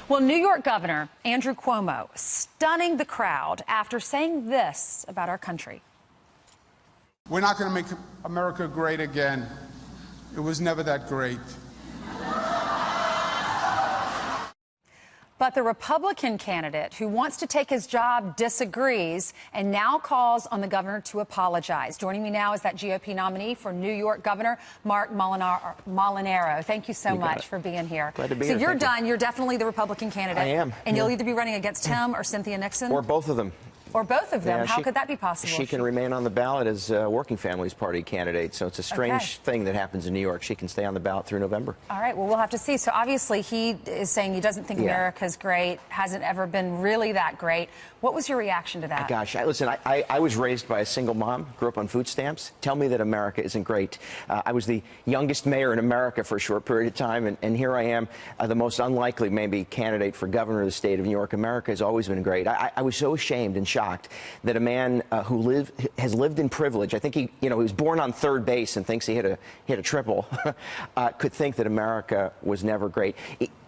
Well, New York Governor Andrew Cuomo stunning the crowd after saying this about our country. We're not going to make America great again. It was never that great. But the Republican candidate who wants to take his job disagrees and now calls on the governor to apologize. Joining me now is that GOP nominee for New York Governor, Marc Molinaro. Thank you so much for being here. Glad to be here. So you're done. You're definitely the Republican candidate. I am. And you'll either be running against him or Cynthia Nixon. Or both of them. Or both of them. Yeah, How could that be possible? She can remain on the ballot as a Working Families Party candidate. So it's a strange thing that happens in New York. She can stay on the ballot through November. All right. Well, we'll have to see. So obviously he is saying he doesn't think America's great, hasn't ever been really that great. What was your reaction to that? Gosh, listen, I was raised by a single mom, grew up on food stamps. Tell me that America isn't great. I was the youngest mayor in America for a short period of time, and here I am, the most unlikely maybe candidate for governor of the state of New York. America has always been great. I was so ashamed and shocked that a man who has lived in privilege, I think he was born on third base and thinks he hit a triple, could think that America was never great.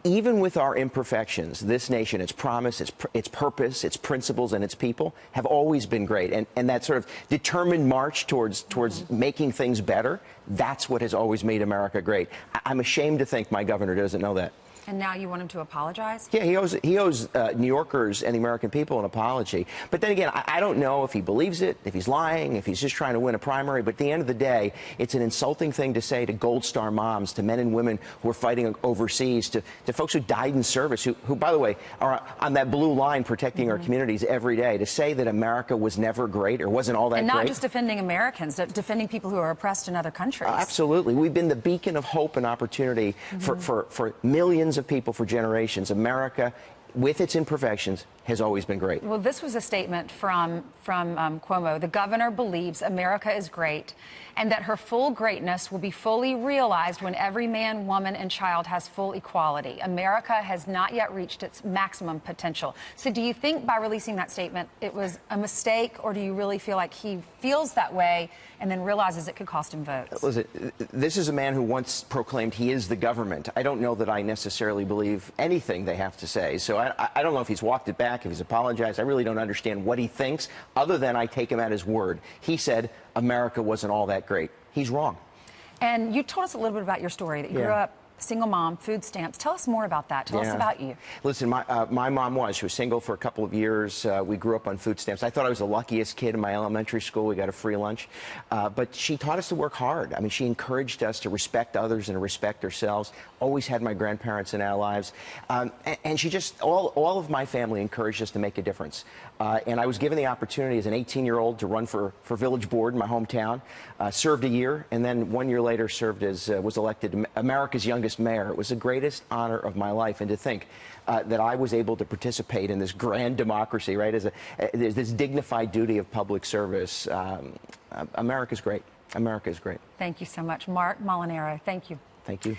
Even with our imperfections, this nation, its promise, its purpose, its principles, and its people have always been great. And that sort of determined march towards making things better, that's what has always made America great. I'm ashamed to think my governor doesn't know that. And now you want him to apologize? Yeah, he owes New Yorkers and the American people an apology. But then again, I don't know if he believes it, if he's lying, if he's just trying to win a primary. But at the end of the day, it's an insulting thing to say to Gold Star moms, to men and women who are fighting overseas, to folks who died in service, who, by the way, are on that blue line protecting our communities every day, to say that America was never great or wasn't all that great. And not just defending Americans, defending people who are oppressed in other countries. Absolutely. We've been the beacon of hope and opportunity for millions of people for generations. America, with its imperfections, has always been great. Well, this was a statement from Cuomo. The governor believes America is great and that her full greatness will be fully realized when every man, woman, and child has full equality. America has not yet reached its maximum potential. So do you think by releasing that statement it was a mistake, or do you really feel like he feels that way and then realizes it could cost him votes? Listen, this is a man who once proclaimed he is the government. I don't know that I necessarily believe anything they have to say. So I don't know if he's walked it back, if he's apologized. I really don't understand what he thinks, other than I take him at his word. He said America wasn't all that great. He's wrong. And you told us a little bit about your story, that you grew up single mom, food stamps. Tell us more about that. Tell us about you. Listen, my mom she was single for a couple of years. We grew up on food stamps. I thought I was the luckiest kid in my elementary school. We got a free lunch. But she taught us to work hard. I mean, she encouraged us to respect others and to respect ourselves. Always had my grandparents in our lives. And she just, all of my family encouraged us to make a difference. And I was given the opportunity as an 18-year-old to run for village board in my hometown. Served a year, and then 1 year later served as, was elected America's youngest mayor. It was the greatest honor of my life, and to think that I was able to participate in this grand democracy, right, as this dignified duty of public service. America's great. America is great. Thank you so much, Marc Molinaro. Thank you. Thank you.